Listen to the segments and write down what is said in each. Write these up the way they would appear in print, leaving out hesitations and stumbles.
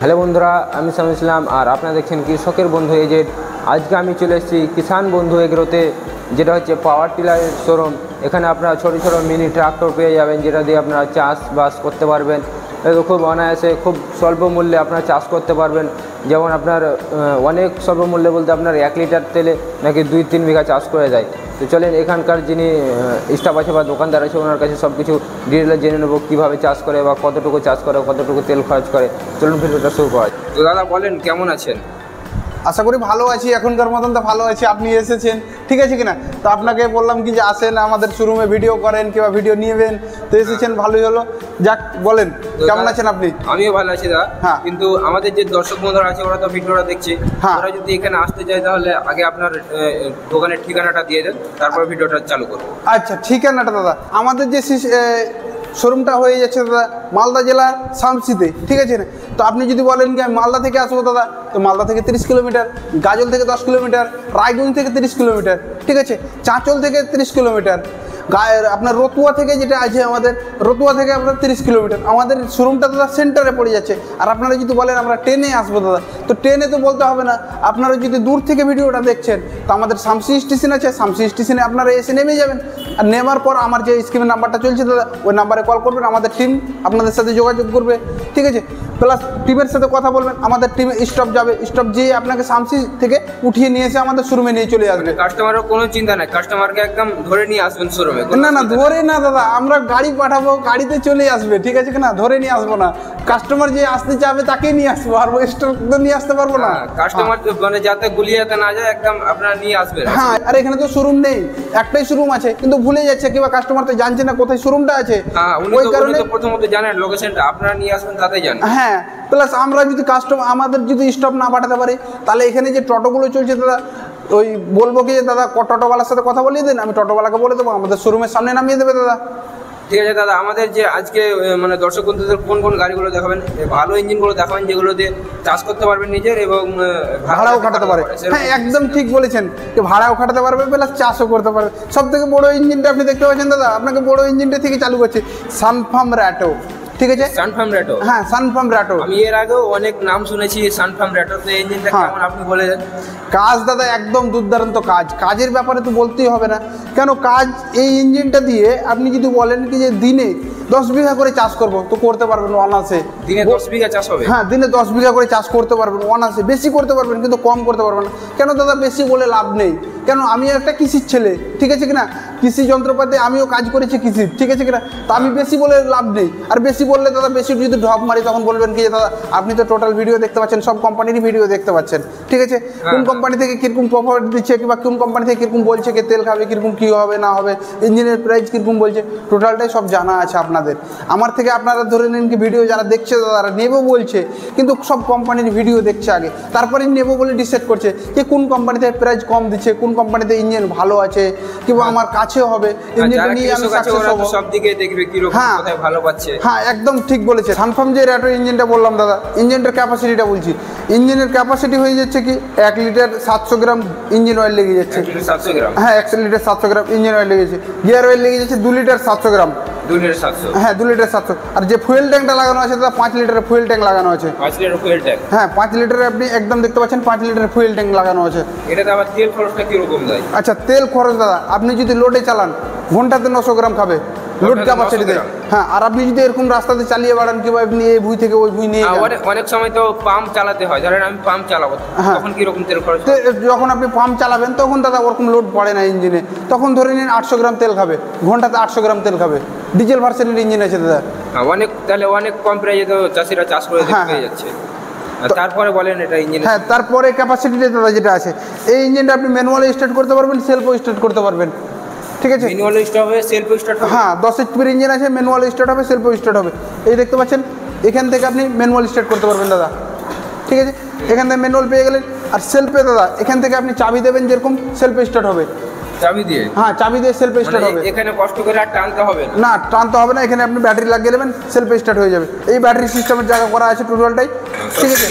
Hello বন্ধুরা, আমি সামি ইসলাম আর আপনারা দেখছেন কৃষকের বন্ধু এজেড। আজকে আমি চলে এসেছি কিষান বন্ধু এগ্রোতে, যেটা হচ্ছে পাওয়ার টিলারের শোরুম। এখানে আপনারা ছোটো ছোটো মিনি ট্রাক্টর পেয়ে যাবেন, যেটা দিয়ে আপনারা চাষবাস করতে পারবেন। খুব অনায়াসে খুব স্বল্প মূল্যে আপনারা চাষ করতে পারবেন। যেমন আপনার অনেক স্বল্প মূল্যে বলতে আপনার 1 লিটার তেলে নাকি 2-3 বিঘা চাষ করে যায়। তো চলেন এখানকার যিনি স্টাফ আছে বা দোকানদার আছে ওনার কাছে সব কিছু ডিটেলে জেনে নেবো, কীভাবে চাষ করে বা কতটুকু চাষ করে, কতটুকু তেল খরচ করে। চলুন ভিডিওটা শুরু করা। তো দাদা বলেন, কেমন আছেন? আশা করি ভালো আছি, এখনকার মতন তো ভালো আছি। আপনি এসেছেন, ঠিক আছে কিনা? তো আপনাকে বললাম কি যে আসেন আমাদের শোরুমে ভিডিও করেন কিংবা ভিডিও নিবেন, তো এসেছেন, ভালোই হলো। যাক, বলেন কেমন আছেন আপনি? আমিও ভালো আছি দাদা। হ্যাঁ, কিন্তু আমাদের যে দর্শক বন্ধুরা আছে ওরা তো ভিডিওটা দেখছে, ওরা যদি এখানে আসতে চায় তাহলে আগে আপনার দোকানের ঠিকানাটা দিয়ে দেন, তারপর ভিডিওটা চালু করবো। আচ্ছা, ঠিকানাটা দাদা আমাদের যে শোরুমটা হয়ে যাচ্ছে দাদা মালদা জেলা শামসিতে, ঠিক আছে না? তো আপনি যদি বলেন কি আমি মালদা থেকে আসবো দাদা, তো মালদা থেকে 30 কিলোমিটার, গাজল থেকে 10 কিলোমিটার, রায়গঞ্জ থেকে 30 কিলোমিটার, ঠিক আছে, চাঁচল থেকে 30 কিলোমিটার, আপনার রতুয়া থেকে যেটা আছে আমাদের রতুয়া থেকে আপনার 30 কিলোমিটার। আমাদের শোরুমটা দাদা সেন্টারে পড়ে যাচ্ছে। আর আপনারা যদি বলেন আমরা ট্রেনে আসবো দাদা, তো ট্রেনে তো বলতে হবে না। আপনারা যদি দূর থেকে ভিডিওটা দেখছেন তো আমাদের শামসি স্টেশন আছে, শামসি স্টেশনে আপনারা এসে নেমে যাবেন। আর নেওয়ার পর আমার যে স্ক্রিনের নাম্বারটা চলছে দাদা, ওই নাম্বারে কল করবেন, আমাদের টিম আপনাদের সাথে যোগাযোগ করবে, ঠিক আছে? প্লাস টিমের সাথে কথা বলবেন, আমাদের টিমে স্টপ যাবে, স্টপ যেয়ে আপনাকে শামসি থেকে উঠিয়ে নিয়ে এসে আমাদের শোরুমে নিয়ে চলে আসবে। কাস্টমারের কোনো চিন্তা নাই, কাস্টমারকে একদম ধরে নিয়ে আসবেন শোরুমে। না না, ধরে না দাদা, আমরা গাড়ি পাঠাবো, গাড়িতে চলে আসবে, ঠিক আছে কিনা? ধরে নিয়ে আসবো না। কাস্টমার যে আসতে চাবে তাকে নিয়ে আসবো, আর স্টক তো নিয়ে আসতে পারবো না। কাস্টমার মানে যাতে গুলিয়ে যেতে না যায়, একদম আপনারা নিয়ে আসবেন। হ্যাঁ, আর এখানে তো শোরুম নেই, একটাই শোরুম আছে, কিন্তু ভুলে যাচ্ছে কিংবা কাস্টমার তো জানছে না কোথায় শোরুমটা আছে। ওই কারণে প্রথমত জানেন লোকেশনটা, আপনারা নিয়ে আসবেন তাতেই জানেন। হ্যাঁ, প্লাস আমরা যদি কাস্টমার আমাদের যদি স্টপ না পাঠাতে পারি, তাহলে এখানে যে টোটোগুলো চলছে দাদা, ওই বলবো কি দাদা টোটোওয়ালার সাথে কথা বলিয়ে দিন, আমি টোটোওয়ালাকে বলে দেবো আমাদের শোরুমের সামনে নামিয়ে দেবে দাদা। ঠিক আছে দাদা, আমাদের যে আজকে মানে দর্শক বন্ধুদের কোন কোন গাড়িগুলো দেখাবেন? ভালো ইঞ্জিনগুলো দেখাবেন যেগুলো দিয়ে চাষ করতে পারবেন নিজের এবং ভাড়াও খাটাতে পারে। হ্যাঁ, একদম ঠিক বলেছেন, ভাড়াও খাটাতে পারবে প্লাস চাষও করতে পারবে। সব থেকে বড় ইঞ্জিনটা আপনি দেখতে পাচ্ছেন দাদা, আপনাকে বড় ইঞ্জিনটা থেকে চালু করছে সানফার্ম র্যাটো, ঠিক আছে? সানফার্ম র্যাটো, হ্যাঁ সানফার্ম র্যাটো। আমি এর আগেও অনেক নাম শুনেছি সানফার্ম র্যাটো। তো ইঞ্জিনটা কেমন আপনি বলে দেন। কাজ দাদা একদম দুর্দান্ত কাজ, কাজের ব্যাপারে তো বলতেই হবে না। কেন কাজ, এই ইঞ্জিনটা দিয়ে আপনি যদি বলেন কি যে দিনে 10 বিঘা করে চাষ করবো, তো করতে পারবেন অনায়াসে। দিনে 10 বিঘা চাষ হবে? হ্যাঁ, দিনে 10 বিঘা করে চাষ করতে পারবেন অনায়াসে। বেশি করতে পারবেন কিন্তু কম করতে পারবেন না। কেন দাদা বেশি বলে লাভ নেই, কেন আমি একটা কৃষির ছেলে, ঠিক আছে কিনা? কৃষি যন্ত্রপাতি আমিও কাজ করেছি কৃষির, ঠিক আছে কিনা? তো আমি বেশি বলে লাভ নেই। আর বেশি বললে দাদা, বেশি যদি ঢপ মারি তখন বলবেন কি যে দাদা আপনি তো টোটাল ভিডিও দেখতে পাচ্ছেন, সব কোম্পানিরই ভিডিও দেখতে পাচ্ছেন, ঠিক আছে? কোন কোম্পানি থেকে কীরকম প্রফিট দিচ্ছে কিংবা কোন কোম্পানি থেকে কীরকম বলছে কি তেল খাবে, কীরকম কী হবে না হবে, ইঞ্জিনের প্রাইস কীরকম বলছে, টোটালটাই সব জানা আছে আপনাদের। আমার থেকে আপনারা ধরে নিন কি ভিডিও যারা দেখছে তারা নেবো বলছে, কিন্তু সব কোম্পানির ভিডিও দেখছে আগে, তারপরে নেবো বলে ডিসাইড করছে যে কোন কোম্পানিতে প্রাইস কম দিচ্ছে, কোন কোম্পানিতে ইঞ্জিন ভালো আছে কিংবা আমার কাছে হবে, ইঞ্জিনটা নিয়ে আমি সাকসেস হব। সব দিকে দেখবে কি রকম কোথায় ভালো পাচ্ছে। হ্যাঁ, একদম ঠিক বলেছে। সানফার্ম যে র্যাটো ইঞ্জিনটা বললাম দাদা, ইঞ্জিনটার ক্যাপাসিটিটা বলছি। ইঞ্জিনের ক্যাপাসিটি হয়ে যাচ্ছে কি 1 লিটার 700 গ্রাম ইঞ্জিন অয়েল লেগে যাচ্ছে। 700 গ্রাম? হ্যাঁ, 1 লিটার 700 গ্রাম ইঞ্জিন অয়েল লেগেছে। গিয়ার অয়েল লেগে যাচ্ছে 2 লিটার 700 গ্রাম। 2 লিটার 700? হ্যাঁ, 2 লিটার 700। আর যে ফুয়েল ট্যাঙ্কটা লাগানো আছে দাদা, 5 লিটারের ফুয়েল ট্যাঙ্ক লাগানো আছে। 5 লিটার ফুয়েল ট্যাঙ্ক? হ্যাঁ, 5 লিটারের আপনি একদম দেখতে পাচ্ছেন 5 লিটারের ফুয়েল ট্যাঙ্ক লাগানো আছে। এটাতে আবার তেল খরচটা কিরকম যায়? আচ্ছা, তেল খরচ দাদা আপনি যদি লোডে চালান ঘন্টাতে 900 গ্রাম খাবে লোড ক্যাপাসিটিতে। হ্যাঁ, আর আপনি যদি এরকম রাস্তাতে চালিয়ে বাড়ান কিংবা আপনি এই ভুঁই থেকে ওই ভুঁই নিয়ে অনেক সময় তো পাম্প চালাতে হয়, ধরেন আমি পাম্প চালাবো, তখন কিরকম তেল খরচ? যখন আপনি পাম্প চালাবেন তখন দাদা ওরকম লোড পড়ে না ইঞ্জিনে, তখন ধরে নিন 800 গ্রাম তেল খাবে, ঘন্টাতে 800 গ্রাম তেল খাবে। ডিজেল ভার্সনের ইঞ্জিন আছে দাদা। তাহলে অনেক কম প্রাইসে তো চাষিরা চাষ করে পেয়ে যাচ্ছে। তারপরে বলেন এটা ইঞ্জিন। হ্যাঁ, তারপরে ক্যাপাসিটিটা দাদা যেটা আছে, এই ইঞ্জিনটা আপনি ম্যানুয়ালি স্টার্ট করতে পারবেন, সেলফও স্টার্ট করতে পারবেন, ঠিক আছে? ম্যানুয়াল স্টার্ট হবে, সেলফ স্টার্ট হবে? হ্যাঁ, 10 এইচপির ইঞ্জিন আছে, ম্যানুয়াল স্টার্ট হবে, সেলফ স্টার্ট হবে। এই দেখতে পাচ্ছেন, এখান থেকে আপনি ম্যানুয়াল স্টার্ট করতে পারবেন দাদা, ঠিক আছে? এখান থেকে ম্যানুয়াল পেয়ে গেলেন। আর সেলফে দাদা এখান থেকে আপনি চাবি দেবেন, যেরকম সেলফ স্টার্ট হবে। চাবি দিয়ে? হ্যাঁ, চাবি দিয়ে সেলফ স্টার্ট হবে। এখানে কষ্ট করে আর টানতে হবে না, টানতে হবে না। এখানে আপনি ব্যাটারি লাগিয়ে নেবেন, সেলফ স্টার্ট হয়ে যাবে। এই ব্যাটারি সিস্টেমের জায়গা করা আছে টোটালটাই, ঠিক আছে?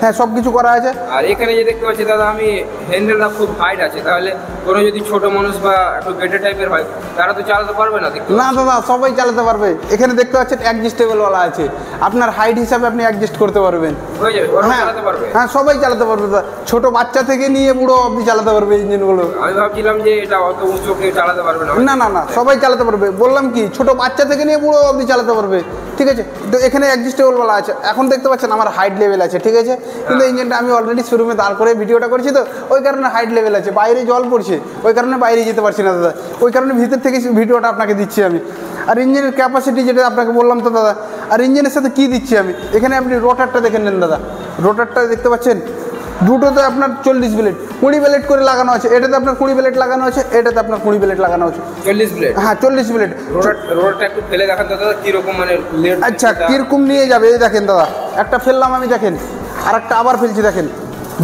হ্যাঁ, সব কিছু করা আছে। আর এখানে যে দেখতে পাচ্ছি দাদা আমি হ্যান্ডেলটা খুব হাইট আছে, তাহলে কোনো যদি ছোট মানুষ বা একটু বেটে টাইপের হয় তারা তো চালাতে পারবে না দেখতে না দাদা, সবাই চালাতে পারবে। এখানে দেখতে পাচ্ছেন অ্যাডজাস্টেবলওয়ালা আছে, আপনার হাইট হিসাবে আপনি অ্যাডজাস্ট করতে পারবেন। হয়ে যাবে, ওরা হ্যাঁ চালাতে পারবে। হ্যাঁ, সবাই চালাতে পারবে দাদা, ছোট বাচ্চা থেকে নিয়ে বুড়ো অবধি চালাতে পারবে ইঞ্জিনগুলো। আমি ভাবছিলাম যে এটা অত উঁচু কেউ চালাতে পারবে না। না না না, সবাই চালাতে পারবে, বললাম কি ছোট বাচ্চা থেকে নিয়ে বুড়ো অবধি চালাতে পারবে, ঠিক আছে। তো এখানে অ্যাডজাস্টেবলওয়ালা আছে। এখন দেখতে পাচ্ছেন আমার হাইট লেভেল আছে, ঠিক আছে, কিন্তু ইঞ্জিনটা আমি অলরেডি শোরুমে দাঁড় করে ভিডিওটা করছি, তো ওই কারণে হাইট লেভেল আছে, বাইরে জল পড়ছে, ওই কারণে বাইরে যেতে পারছি না দাদা, ওই কারণে ভিতর থেকে ভিডিওটা আপনাকে দিচ্ছি আমি। আর ইঞ্জিনের ক্যাপাসিটি যেটা আপনাকে বললাম তো দাদা, আর ইঞ্জিনের সাথে কী দিচ্ছি আমি, এখানে আপনি রোটারটা দেখে নেন দাদা, রোটারটা দেখতে পাচ্ছেন, দুটোতে আপনার 40 ব্লেড 20 ব্লেড করে লাগানো আছে, এটাতে আপনার 20 ব্লেড লাগানো আছে, এটাতে আপনার 20 ব্লেড লাগানো আছে। 40 ব্লেড? হ্যাঁ 40 ব্লেড। রোডটা একটু ফেলে দেখান তো দাদা কিরকম মানে ব্লেড। আচ্ছা, কিরকম নিয়ে যাবে এই দেখেন দাদা, একটা ফেললাম আমি দেখেন, আর একটা আবার ফেলছি দেখেন,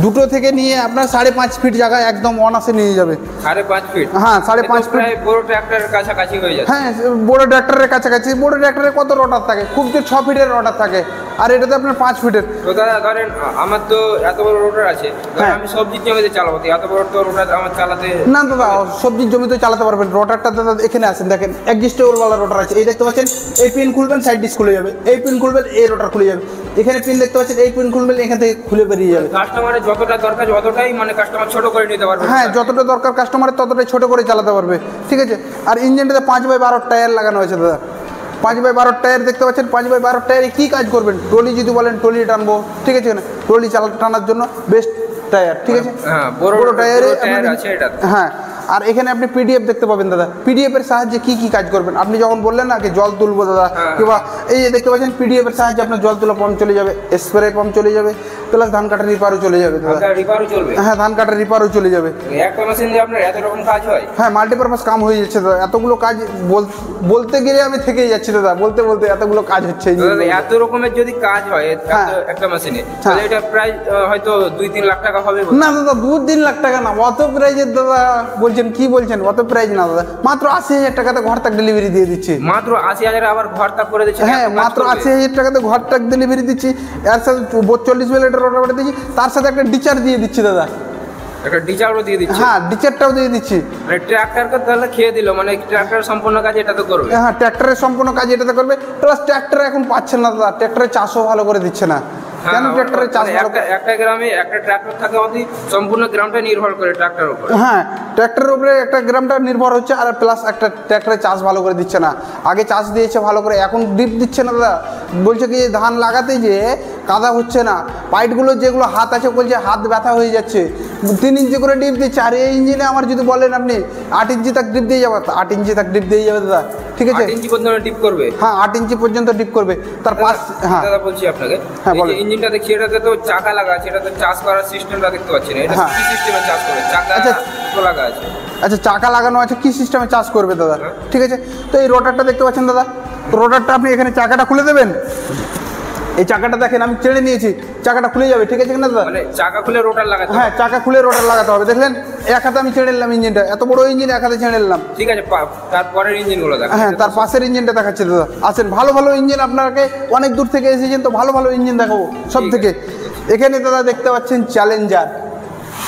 দুটো থেকে নিয়ে আপনার 5.5 ফিট জায়গায় একদম অনাসে নিয়ে যাবে। 5.5 ফিট? হ্যাঁ 5.5 ফিট, বড় ট্রাক্টরের কাছাকাছি হয়ে যাচ্ছে। হ্যাঁ বড় ট্রাক্টরের কাছাকাছি। বড় ট্রাক্টরে কত রোটার থাকে, খুব যে 6 ফিটের রোটার থাকে, আর এটাতে আপনার 5 ফিটের। তো দাদা ধরেন আমার তো এত বড় রোটার আছে, হ্যাঁ। আমি সবজির জমিতে চালাবো, তো এত বড় তো রোটার আমার চালাতে না দাদা, সবজির জমিতে চালাতে পারবেন। রোটারটা দাদা এখানে আসেন দেখেন, অ্যাডজাস্টেবলওয়ালা রোটার আছে, এই দেখতে পাচ্ছেন, এই পিন খুলবেন সাইড ডিস্ক খুলে যাবে, এই পিন খুলবেন এই রোটার খুলে যাবে, এখানে পিন দেখতে পাচ্ছেন, এই পিন খুলবেন এখান থেকে খুলে বেরিয়ে যাবে। কাস্টমারের যতটা দরকার অতটাই মানে কাস্টমার ছোট করে নিতে পারবে। হ্যাঁ, যতটা দরকার কাস্টমারের ততটাই ছোট করে চালাতে পারবে, ঠিক আছে। আর ইঞ্জিনটাতে 5x12 টায়ার লাগানো আছে দাদা, 5x12 টায়ার দেখতে পাচ্ছেন। 5x12 টায়ারে কী কাজ করবেন, ট্রলি যদি বলেন ট্রলি টানবো, ঠিক আছে, ট্রলি টানার জন্য বেস্ট টায়ার, ঠিক আছে। হ্যাঁ, বড় টায়ারে টায়ার আছে এটা। হ্যাঁ, আর এখানে আপনি পিডিএফ দেখতে পাবেন দাদা, পিডিএফ এর সাহায্যে কি কি কাজ করবেন, আপনি যখন বললেন না কি জল তুলবো দাদা, কিংবা এই যে দেখতে পাচ্ছেন পিডিএফ এর সাহায্যে আপনার জল তোলা পাম্প চলে যাবে, স্প্রে পাম্প চলে যাবে, প্লাস ধান কাটার রিপারও চলে যাবে দাদা। রিপারও চলবে? হ্যাঁ, ধান কাটার রিপারও চলে যাবে। একটা মেশিন দিয়ে আপনার এত রকম কাজ হয়? হ্যাঁ, মাল্টিপারপাস কাম হয়ে যাচ্ছে দাদা, এতগুলো কাজ বলতে গেলে আমি থেকেই যাচ্ছি দাদা, বলতে বলতে এতগুলো কাজ হচ্ছে। এত রকমের যদি কাজ হয় একটা মেশিনে, তাহলে এটা প্রায় হয়তো 2-3 লাখ টাকা হবে। না দাদা, 2-3 লাখ টাকা না, অত প্রাইজের দাদা বলছেন, কি বলছেন, অত প্রাইজ না দাদা, মাত্র 80,000 টাকাতে ঘর তাক ডেলিভারি দিয়ে দিচ্ছি। মাত্র 80,000 আবার ঘর তাক করে দিচ্ছি? হ্যাঁ, মাত্র 80,000 টাকাতে ঘর তাক ডেলিভারি দিচ্ছি, এর সাথে 40 ব্লেডের রোটার দিচ্ছি, তার সাথে একটা ডিচার দিয়ে দিচ্ছি দাদা। একটা ডিচারও দিয়ে দিচ্ছি? হ্যাঁ, ডিচারটাও দিয়ে দিচ্ছি। মানে ট্র্যাক্টরকে তাহলে খেয়ে দিল, মানে ট্র্যাক্টরের সম্পূর্ণ কাজ এটা তো করবে? হ্যাঁ, ট্র্যাক্টরের সম্পূর্ণ কাজ এটাতে করবে, প্লাস ট্র্যাক্টর এখন পাচ্ছেন না দাদা, ট্র্যাক্টরের চাষও ভালো করে দিচ্ছে না। কেন ট্র্যাক্টরের চাষ? একটা গ্রামে একটা ট্র্যাক্টর থাকে, সম্পূর্ণ গ্রামটা নির্ভর করে ট্র্যাক্টরের উপর। হ্যাঁ, ট্র্যাক্টরের উপরে একটা গ্রামটা নির্ভর হচ্ছে, আর প্লাস একটা ট্র্যাক্টরের চাষ ভালো করে দিচ্ছে না। আগে চাষ দিয়েছে ভালো করে, এখন ডিপ দিচ্ছে না দাদা, বলছে কি ধান লাগাতে যে কাদা হচ্ছে না, পাইপগুলো যেগুলো হাত আছে বলছে হাত ব্যথা হয়ে যাচ্ছে, 3 ইঞ্চি করে ডিপ দিচ্ছে। আর এই ইঞ্জিনে আমার যদি বলেন আপনি 8 ইঞ্চি তাক ডিপ দিয়ে যাবে, 8 ইঞ্চি তাক ডিপ দিয়ে যাবে দাদা, ঠিক আছে। 8 ইঞ্চি পর্যন্ত ডিপ করবে? হ্যাঁ, 8 ইঞ্চি পর্যন্ত ডিপ করবে। তার পাশ, হ্যাঁ দাদা বলছি আপনাকে, হ্যাঁ বলেন। ইঞ্জিনটা দেখছি, এটাতে তো চাকা লাগা আছে, এটাতে চাষ করার সিস্টেমটা দেখতে পাচ্ছি না, এটা কি সিস্টেমে চাষ করবে? চাকা তো লাগা আছে? আচ্ছা, চাকা লাগানো আছে, কি সিস্টেমে চাষ করবে দাদা, ঠিক আছে। তো এই রোটারটা দেখতে পাচ্ছেন দাদা, রোটারটা আপনি এখানে চাকাটা খুলে দেবেন, এই চাকাটা দেখেন আমি চেড়ে নিয়েছি, চাকাটা খুলে যাবে, ঠিক আছে না দাদা? মানে চাকা খুলে রোটার লাগাতে? হ্যাঁ, চাকা খুলে রোটার লাগাতে হবে। দেখলেন এক হাতে আমি ছেড়ে নিলাম ইঞ্জিনটা, এত বড় ইঞ্জিন এক হাতে ছেড়ে নিলাম, ঠিক আছে। তারপরের ইঞ্জিনগুলো দেখা? হ্যাঁ, তার পাশের ইঞ্জিনটা দেখাচ্ছে দাদা, আসেন, ভালো ভালো ইঞ্জিন, আপনাকে অনেক দূর থেকে এসেছেন তো ভালো ভালো ইঞ্জিন দেখাবো সব থেকে। এখানে দাদা দেখতে পাচ্ছেন চ্যালেঞ্জার।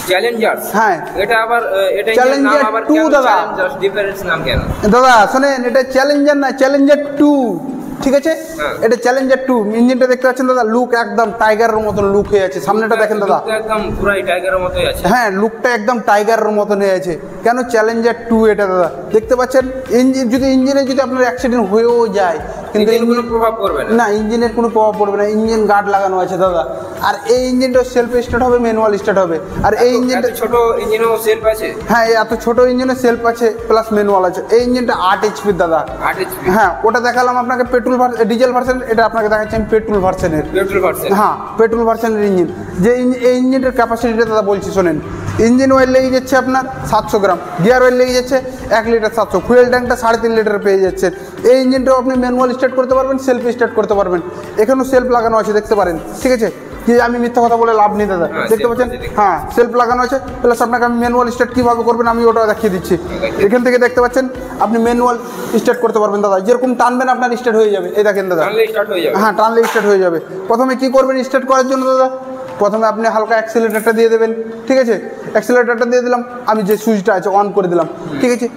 চ্যালেঞ্জার? হ্যাঁ, এটা আবার এটা চ্যালেঞ্জার 2 দাদা। ডিফারেন্স নাম কেন দাদা? শোনেন, এটা চ্যালেঞ্জার না, চ্যালেঞ্জার 2, ঠিক আছে। এটা চ্যালেঞ্জার 2। ইঞ্জিনটা দেখতে পাচ্ছেন দাদা, লুক একদম টাইগারের মতন লুক হয়ে আছে, সামনেটা দেখেন দাদা, একদম পুরাই টাইগারের মতোই আছে। হ্যাঁ, লুকটা একদম টাইগারের মতন হয়ে আছে। কেন? চ্যালেঞ্জার 2 এটা দাদা, দেখতে পাচ্ছেন। ইঞ্জিনে যদি আপনার অ্যাক্সিডেন্ট হয়েও যায়, কিন্তু কোনো প্রভাব পড়বে না? না, ইঞ্জিনের কোনো প্রভাব পড়বে না, ইঞ্জিন গার্ড লাগানো আছে দাদা। আর এই ইঞ্জিনটা সেলফ স্টার্ট হবে, ম্যানুয়াল স্টার্ট হবে। আর এই ইঞ্জিনটা ছোট ইঞ্জিনও সেলফ আছে? হ্যাঁ, এত ছোট ইঞ্জিনে সেলফ আছে, প্লাস ম্যানুয়াল আছে। এই ইঞ্জিনটা 8 HP দাদা। 8 HP? হ্যাঁ, ওটা দেখালাম আপনাকে পেট্রোল ডিজেল ভার্সন, এটা আপনাকে দেখাচ্ছি আমি পেট্রোল ভার্সনের। Petrol version? হ্যাঁ, পেট্রোল ভার্সনের ইঞ্জিন। যে এই ইঞ্জিনটার ক্যাপাসিটিটা দাদা বলছি শোনেন, ইঞ্জিন অয়েল লেগে যাচ্ছে আপনার 700 গ্রাম, গিয়ার অয়েল লেগে যাচ্ছে 1 লিটার 700, ফুয়েল ট্যাঙ্কটা 3.5 লিটার পেয়ে যাচ্ছে। এই ইঞ্জিনটাও আপনি ম্যানুয়াল স্টার্ট করতে পারবেন, সেলফ স্টার্ট করতে পারবেন। এখানেও সেলফ লাগানো আছে, দেখতে পারেন, ঠিক আছে। কি আমি মিথ্যা কথা বলে লাভ নেই দাদা, দেখতে পাচ্ছেন। হ্যাঁ, সেলফ লাগানো আছে, প্লাস আপনাকে আমি ম্যানুয়াল স্টার্ট কীভাবে করবেন আমি ওটা দেখিয়ে দিচ্ছি। এখান থেকে দেখতে পাচ্ছেন আপনি ম্যানুয়াল স্টার্ট করতে পারবেন দাদা, যেরকম টানবেন আপনার স্টার্ট হয়ে যাবে। এই দেখেন দাদা, টানলে স্টার্ট হয়ে যাবে? হ্যাঁ, টানলে স্টার্ট হয়ে যাবে। প্রথমে কি করবেন স্টার্ট করার জন্য দাদা? প্রথমে আপনি হালকা অ্যাক্সিলারেটরটা দিয়ে দেবেন, ঠিক আছে? অ্যাক্সিলারেটরটা দিয়ে দিলাম, আমি যে সুইচটা আছে অন করে দিলাম, ঠিক আছে?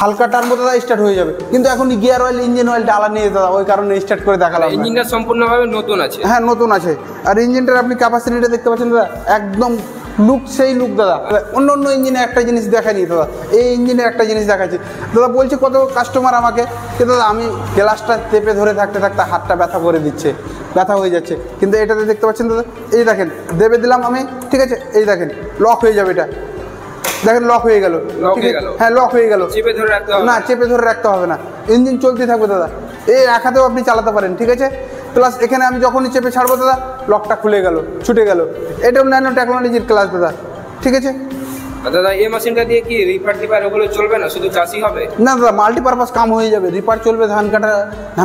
হালকা টার্বো দাদা স্টার্ট হয়ে যাবে, কিন্তু এখন গিয়ার অয়েল ইঞ্জিন অয়েলটা আলাদা নিয়ে দাদা, ওই কারণে স্টার্ট করে দেখালাম। ইঞ্জিনটা সম্পূর্ণভাবে নতুন আছে? হ্যাঁ নতুন আছে। আর ইঞ্জিনটার আপনি ক্যাপাসিটিটা দেখতে পাচ্ছেন দাদা, একদম লুক সেই লুক দাদা। অন্য অন্য ইঞ্জিনে একটা জিনিস দেখায়নি দাদা, এই ইঞ্জিনে একটা জিনিস দেখাচ্ছি দাদা। বলছে কত কাস্টমার আমাকে যে দাদা আমি গ্লাসটা চেপে ধরে থাকতে থাকতে হাতটা ব্যথা করে দিচ্ছে, ব্যথা হয়ে যাচ্ছে, কিন্তু এটাতে দেখতে পাচ্ছেন দাদা, এই দেখেন দেবে দিলাম আমি, ঠিক আছে? এই দেখেন লক হয়ে যাবে, এটা দেখেন লক হয়ে গেল, হ্যাঁ লক হয়ে গেল। চেপে ধরে রাখতে হবে না, চেপে ধরে রাখতে হবে না, ইঞ্জিন চলতে থাকবে দাদা। এই এক হাতেও আপনি চালাতে পারেন, ঠিক আছে? প্লাস এখানে আমি যখনই চেপে ছাড়বো দাদা, লকটা খুলে গেল, ছুটে গেল। এটাও ন্যানো টেকনোলজির ক্লাস দাদা, ঠিক আছে? দাদা এই মেশিনটা দিয়ে কি রিপার টিপার ওগুলো চলবে না, শুধু চাষই হবে? না দাদা, মাল্টিপারপাস কাম হয়ে যাবে। রিপার চলবে, ধান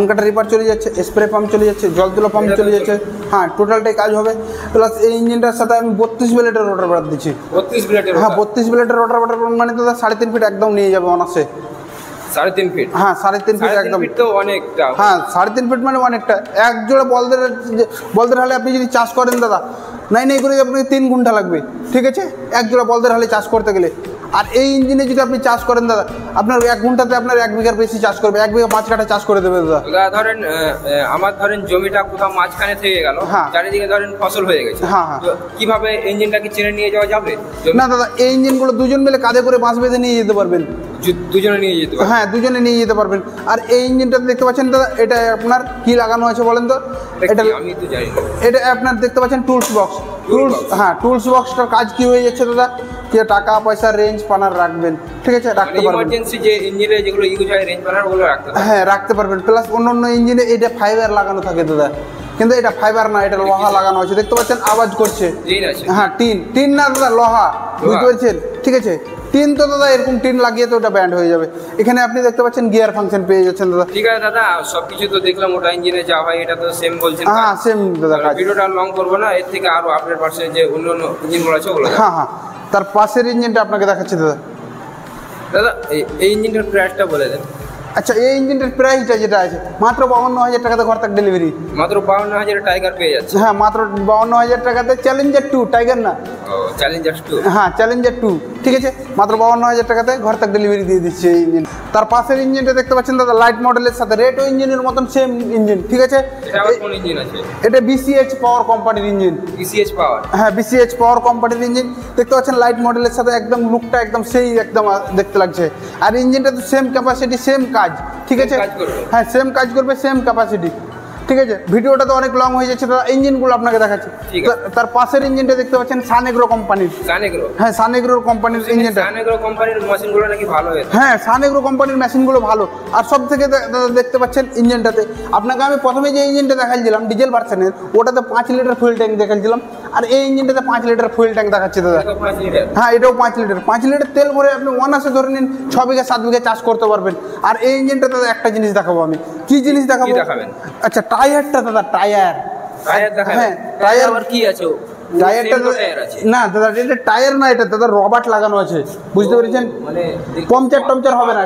কাটা রিপার চলে যাচ্ছে, স্প্রে পাম্প চলে যাচ্ছে, জল তোলা পাম্প চলে যাচ্ছে, হ্যাঁ টোটালটাই কাজ হবে। প্লাস এই ইঞ্জিনটার সাথে আমি 32 ব্লেডের রোটার বাটার দিচ্ছি। 32 ব্লেডের? হ্যাঁ 32 ব্লেডের রোটার বাটার মানে দাদা 3.5 ফিট একদম নিয়ে যাবে অনাসে। 3.5 ফিট? হ্যাঁ 3.5 ফিট একদম। তো অনেকটা। হ্যাঁ 3.5 ফিট মানে অনেকটা। এক জোড়া বলদের হালে আপনি যদি চাষ করেন দাদা, নাই করে আপনাকে 3 ঘন্টা লাগবে, ঠিক আছে? এক জোড়া বলদের হালে চাষ করতে গেলে। আর এই ইঞ্জিনে যদি আপনি চাষ করেন দাদা, আপনার 1 ঘন্টাতে আপনার 1 বিঘার বেশি চাষ করবে, 1 বিঘা 5 কাঠা চাষ করে দেবে দাদা। ধরেন আমার জমিটা কোথাও মাঝখানে থেকে গেল, চারিদিকে ধরেন ফসল হয়ে গেছে, তো কিভাবে ইঞ্জিনটাকে চেনে নিয়ে যাওয়া যাবে? না দাদা, এই ইঞ্জিনগুলো দুজন মিলে কাঁধে করে বাঁশ বেঁধে নিয়ে যেতে পারবেন। দুজনে নিয়ে যেতে পারবেন? হ্যাঁ দুজনে নিয়ে যেতে পারবেন। আর এই ইঞ্জিনটা দেখতে পাচ্ছেন দাদা, এটা আপনার কি লাগানো আছে বলেন তো? এটা আমি তো জানি না। এটা আপনার দেখতে পাচ্ছেন টুলস বক্স। হ্যাঁ টুলস বক্সটার কাজ কি হয়ে যাচ্ছে দাদা, যে টাকা পয়সা রেঞ্জ পানার রাখবেন, ঠিক আছে? রাখতে পারবেন। ইমার্জেন্সি যে ইঞ্জিনে যেগুলো ইউজ হয় রেঞ্জ পানার, ওগুলো রাখতে পারবেন? হ্যাঁ রাখতে পারবেন। প্লাস অন্য ইঞ্জিনে এটা ফাইবার লাগানো থাকে দাদা, কিন্তু এটা ফাইবার না, এটা লোহা লাগানো আছে। দেখতে পাচ্ছেন আওয়াজ করছে? হ্যাঁ টিন না দাদা, লোহা, বুঝতে পারছেন? ঠিক আছে, টিন তো দাদা এরকম টিন লাগিয়ে তো ওটা ব্যান্ড হয়ে যাবে। এখানে আপনি দেখতে পাচ্ছেন গিয়ার ফাংশন পেয়ে যাচ্ছেন দাদা। ঠিক আছে দাদা, সবকিছু তো দেখলাম, ওটা ইঞ্জিনে যা হয় এটা তো সেম বলছেন? হ্যাঁ সেম দাদা। ভিডিওটা লং করবো না, এর থেকে আরো আপডেট পাশে যে অন্য ইঞ্জিনগুলো আছে ওগুলো। হ্যাঁ তার পাশের ইঞ্জিনটা আপনাকে দেখাচ্ছি দাদা। দাদা এই ইঞ্জিনটার প্রাইসটা বলে দেন। আচ্ছা, এই ইঞ্জিনটার প্রাইসটা যেটা আছে মাত্র 52,000 টাকাতে ঘর তক ডেলিভারি। মাত্র 52,000 টাইগার পেয়ে যাচ্ছে? হ্যাঁ মাত্র 52,000 টাকাতে চ্যালেঞ্জার 2, টাইগার না, চ্যালেঞ্জার 2। হ্যাঁ চ্যালেঞ্জার 2, ঠিক আছে? মাত্র 52,000 টাকাতে ঘর তক ডেলিভারি দিয়ে দিচ্ছে এই ইঞ্জিন। তার পাশের ইঞ্জিনটা দেখতে পাচ্ছেন দাদা, লাইট মডেলের সাথে রেটো ইঞ্জিনের মতন সেম ইঞ্জিন, ঠিক আছে? এটা আবার কোন ইঞ্জিন আছে? এটা BCH পাওয়ার কোম্পানির ইঞ্জিন। BCH পাওয়ার? হ্যাঁ BCH পাওয়ার কোম্পানির ইঞ্জিন। দেখতে পাচ্ছেন লাইট মডেলের সাথে একদম লুকটা একদম সেই একদম দেখতে লাগছে। আর ইঞ্জিনটা তো সেম ক্যাপাসিটি, সেম কাজ, ঠিক আছে? হ্যাঁ সেম কাজ করবে, সেম ক্যাপাসিটি, ঠিক আছে? ভিডিওটা তো অনেক লং হয়ে যাচ্ছে দাদা, ইঞ্জিনগুলো আপনাকে দেখাচ্ছি। তার পাশের ইঞ্জিনটা দেখতে পাচ্ছেন সানেগ্রো কোম্পানির। সানেগ্রো? হ্যাঁ সানেগ্রো কোম্পানির ইঞ্জিনটা। সানেগ্রো কোম্পানির মেশিনগুলো নাকি ভালো হয়? হ্যাঁ সানেগ্রো কোম্পানির মেশিনগুলো ভালো। আর সব থেকে দাদা দেখতে পাচ্ছেন ইঞ্জিনটাতে, আপনাকে আমি প্রথমে যে ইঞ্জিনটা দেখাচ্ছিলাম ডিজেল ভার্সনের, ওটাতে 5 লিটার ফুয়েল ট্যাঙ্ক দেখাচ্ছিলাম, আর এই ইঞ্জিনটাতে 5 লিটার ফুয়েল ট্যাঙ্ক দেখাচ্ছি দাদা। হ্যাঁ এটাও 5 লিটার। 5 লিটার তেল ভরে আপনি অনায়াসে ধরে নিন 6 বিঘা 7 বিঘা চাষ করতে পারবেন। আর এই ইঞ্জিনটাতে একটা জিনিস দেখাবো আমি। কি জিনিস দেখাবো? আচ্ছা টায়ারটা দাদা, টায়ার দেখাবেন? হ্যাঁ টায়ার আবার কি আছে? টায়ারটা না দাদা, এটা টায়ার না, এটা দাদা রবার্ট লাগানো আছে, বুঝতে পেরেছেন? মানে পাংচার হবে না,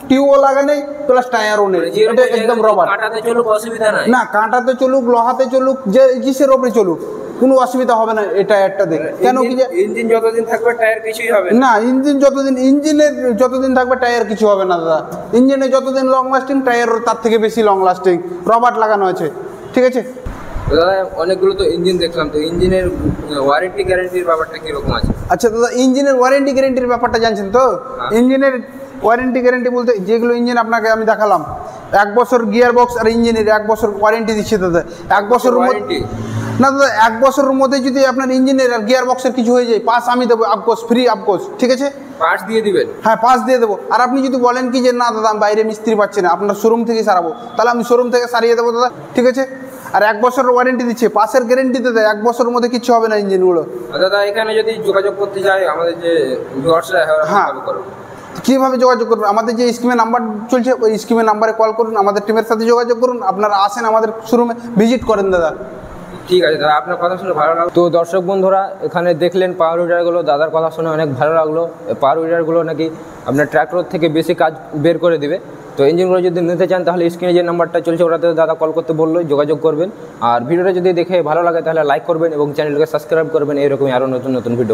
টিউবও লাগানো প্লাস টায়ারও নেই, এটা একদম রবার্ট। কাঁটাতে চলুক অসুবিধা নাই? না কাঁটাতে চলুক, লোহাতে চলুক, যে জিসের ওপরে চলুক, কোনো অসুবিধা হবে না এই টায়ারটা দেখে। কেন কি যে ইঞ্জিন যতদিন থাকবে টায়ার কিছুই হবে না? ইঞ্জিনের যতদিন থাকবে টায়ার কিছু হবে না দাদা। ইঞ্জিনে যতদিন লং লাস্টিং, টায়ার তার থেকে বেশি লং লাস্টিং, রবার্ট লাগানো আছে, ঠিক আছে? দাদা অনেকগুলো তো ইঞ্জিন দেখলাম, তো ইঞ্জিনের ওয়ারেন্টি গ্যারান্টির ব্যাপারটা কিরকম আছে? আচ্ছা দাদা, ইঞ্জিনের ওয়ারেন্টি গ্যারান্টির ব্যাপারটা জানছেন তো? ইঞ্জিনের ওয়ারেন্টি গ্যারান্টি বলতে যেগুলো ইঞ্জিন আপনাকে আমি দেখালাম, 1 বছর গিয়ার বক্স আর ইঞ্জিনের 1 বছর ওয়ারেন্টি দিচ্ছে দাদা। 1 বছরের মধ্যে না দাদা, 1 বছরের মধ্যে যদি আপনার ইঞ্জিনের আর গিয়ার বক্সের কিছু হয়ে যায়, পাস আমি দেবো, আপকোস ফ্রি আপকোস, ঠিক আছে? পাস দিয়ে দিবেন? হ্যাঁ পাস দিয়ে দেবো। আর আপনি যদি বলেন কি যে না দাদা আমি বাইরে মিস্ত্রি পাচ্ছি না, আপনার শোরুম থেকে সারাবো, তাহলে আমি শোরুম থেকে সারিয়ে দেবো দাদা, ঠিক আছে? আর 1 বছরের ওয়ারেন্টি দিচ্ছে, পাসের গ্যারেন্টি দিতে দেয়, 1 বছরের মধ্যে কিছু হবে না ইঞ্জিনগুলো। দাদা এখানে যদি যোগাযোগ করতে চাই আমাদের যে ভিউয়ার্সরা, হ্যাঁ কীভাবে যোগাযোগ করবেন? আমাদের যে স্কিমে নাম্বার চলছে, ওই স্কিমে নাম্বারে কল করুন, আমাদের টিমের সাথে যোগাযোগ করুন, আপনারা আসেন আমাদের শোরুমে ভিজিট করেন দাদা। ঠিক আছে দাদা, আপনার কথা শুনে ভালো লাগলো। তো দর্শক বন্ধুরা এখানে দেখলেন পাওয়ার উইডারগুলো, দাদার কথা শুনে অনেক ভালো লাগলো। পাওয়ার উইডারগুলো নাকি আপনার ট্র্যাক্টর থেকে বেশি কাজ বের করে দিবে। তো ইঞ্জিনগুলো যদি নিতে চান তাহলে স্ক্রিনে যে নাম্বারটা চলছে ওটাতে দাদা কল করতে বললো, যোগাযোগ করবেন। আর ভিডিওটা যদি দেখে ভালো লাগে তাহলে লাইক করবেন এবং চ্যানেলকে সাবস্ক্রাইব করবেন, এরকমই আরও নতুন নতুন ভিডিও